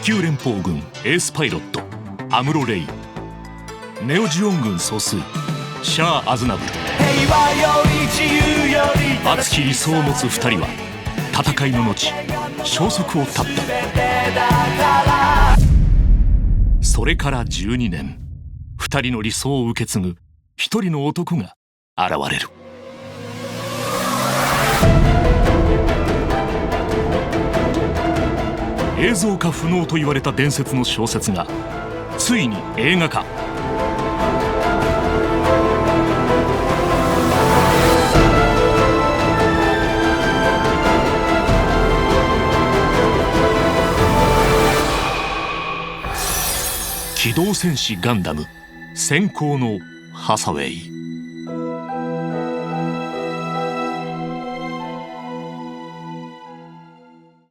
球連邦軍エースパイロットアムロ・レイ、ネオジオン軍総帥シャア・アズナブル。熱き理想を持つ2人は戦いの後消息を絶った。それから12年、2人の理想を受け継ぐ一人の男が現れる。映像化不能と言われた伝説の小説がついに映画化。機動戦士ガンダム先行のハサウェイ。